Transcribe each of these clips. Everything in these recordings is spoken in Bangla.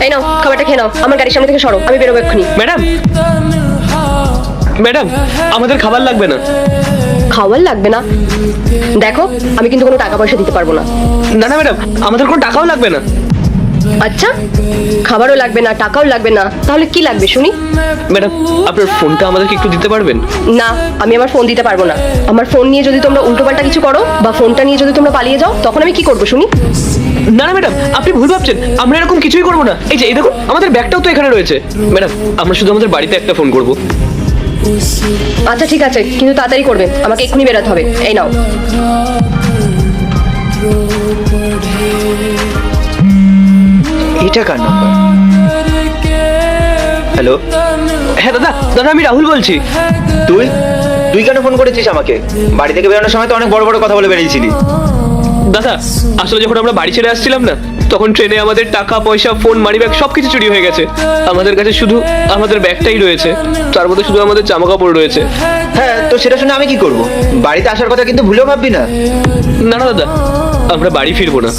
এই নাও খাবারটা খেয়ে নাও, আমার গাড়ির সামনে থেকে সরো, আমি বেরোবো এক্ষুনি। ম্যাডাম ম্যাডাম আমাদের খাবার লাগবে না। খাবার লাগবে না? দেখো আমি কিন্তু কোনো টাকা পয়সা দিতে পারবো না। না না ম্যাডাম, আমাদের কোনো টাকাও লাগবে না। আচ্ছা, খাবারও লাগবে না, টাকাও লাগবে না, তাহলে কি লাগবে শুনি? ম্যাডাম আপনার ফোনটা আমাদেরকে একটু দিতে পারবেন? না, আমি আমার ফোন দিতে পারবো না। আমার ফোন নিয়ে যদি তোমরা উল্টোপাল্টা কিছু করো বা ফোনটা নিয়ে যদি তোমরা পালিয়ে যাও, তখন আমি কি করবো শুনি? না না ম্যাডাম, আপনি ভুল ভাবছেন, আমরা এরকম কিছুই করবো না। এই যে এই দেখুন, আমাদের ব্যাগটাও তো এখানে রয়েছে। ম্যাডাম আমরা শুধু আমাদের বাড়িতে একটা ফোন করব। আচ্ছা ঠিক আছে, কিন্তু তাড়াতাড়ি করবে, আমাকে এক্ষুনি বেরোতে হবে। এই নাও। এটা কার নাম্বার? হ্যালো, হ্যাঁ দাদা, দাদা আমি রাহুল বলছি। তুই তুই কেন ফোন করেছিস আমাকে? বাড়ি থেকে বেরোনোর সময় তো অনেক বড় বড় কথা বলে বেরিয়েছিলি। দাদা আসলে যখন আমরা বাড়ি ছেড়ে আসছিলাম না, তখন ট্রেনে আমাদের টাকা পয়সা, ফোন, মানি ব্যাগ সবকিছু চুরি হয়ে গেছে। আমাদের কাছে শুধু আমাদের ব্যাগটাই রয়েছে, তার মধ্যে শুধু আমাদের জামা কাপড় রয়েছে। হ্যাঁ, তো সেটা শুনে আমি কি করব? বাড়িতে আসার কথা কিন্তু ভুলেও ভাববি না। না না দাদা, আমরা বাড়ি ফিরবো না।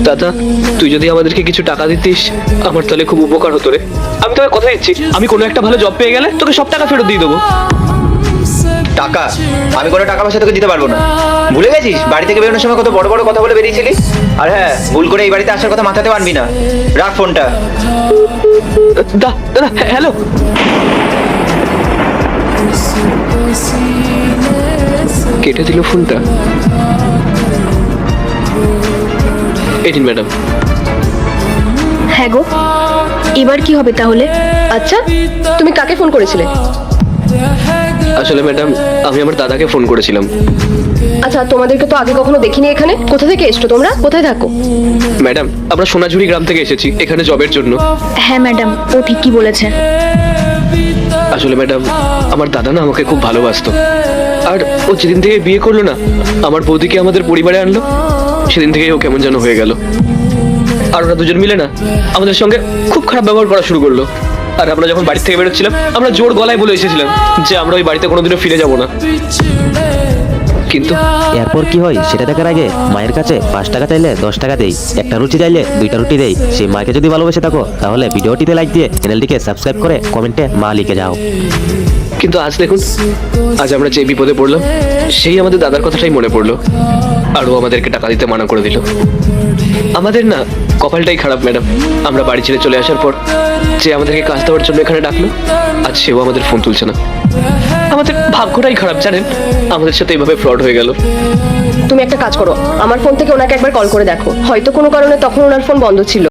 দাদা তুই যদি আমাদেরকে কিছু টাকা দিতিস, আমার তাহলে খুব উপকার হতো রে। আমি তোকে কথা দিচ্ছি, আমি কোনো একটা ভালো জব পেয়ে গেলে তোকে সব টাকা ফেরত দিয়ে দেবো। টাকা? আমি কোনো টাকা পয়সা তোকে দিতে পারবো না। ভুলে গেছিস বাড়ি থেকে বেরোনোর সময় কত বড় বড় কথা বলে বেরিয়েছিলি? আর হ্যাঁ, ভুল করে এই বাড়িতে আসার কথা মাথাতে আনবি না। রাখ ফোনটা। দাদা হ্যালো। কেটে দিল ফোনটা। এই নিন ম্যাডাম। হ্যাঁ গো, এবার কি হবে তাহলে? আচ্ছা, তুমি কাকে ফোন করেছিলে? আসলে ম্যাডাম আমি আমার দাদাকে ফোন করেছিলাম। আচ্ছা, তোমাদেরকে তো আগে কখনো দেখিনি এখানে। কোথা থেকে এসছো তোমরা? কোথায় থাকো? ম্যাডাম আমরা সোনাঝুরি গ্রাম থেকে এসেছি এখানে জবের জন্য। হ্যাঁ ম্যাডাম, ও ঠিকই বলেছে। আসলে ম্যাডাম আমার দাদা না আমাকে খুব ভালোবাসতো, আর ও যেদিন থেকে বিয়ে করলো না, আমার বৌদিকে আমাদের পরিবারে আনলো, সেদিন থেকেই ও কেমন যেন হয়ে গেল। আর ওরা দুজন মিলে না আমাদের সঙ্গে খুব খারাপ ব্যবহার করা শুরু করলো। আর আমরা যখন বাড়ি থেকে বেরোচ্ছিলাম, আমরা জোর গলায় বলে এসেছিলাম যে আমরা ওই বাড়িতে কোনোদিনও ফিরে যাব না। কিন্তু এরপর কি হয় সেটা দেখার আগে মায়ের কাছে 5 টাকা চাইলে 10 টাকা দেই, একটা রুটি চাইলে 2টা রুটি দেই। সেই মাকে যদি ভালোবেসে থাকো তাহলে ভিডিওটিতে লাইক দিয়ে চ্যানেলটিকে সাবস্ক্রাইব করে কমেন্টে মা লিখে যাও। কিন্তু আজ দেখুন, আজ আমরা যে বিপদে পড়লাম, সেই আমাদের দাদার কথাটাই মনে পড়লো, আর ও আমাদেরকে টাকা দিতে মানা করে দিল। আমাদের না কপালটাই খারাপ ম্যাডাম। আমরা বাড়ি ছেড়ে চলে আসার পর যে আমাদেরকে কাজ দেওয়ার জন্য এখানে ডাকলো, আজ সেও আমাদের ফোন তুলছে না। আমাদের ভাগ্যটাই খারাপ জানেন, আমাদের সাথে এইভাবে ফ্রড হয়ে গেল। তুমি একটা কাজ করো, আমার ফোন থেকে ওনাকে একবার কল করে দেখো, হয়তো কোনো কারণে তখন ওনার ফোন বন্ধ ছিল।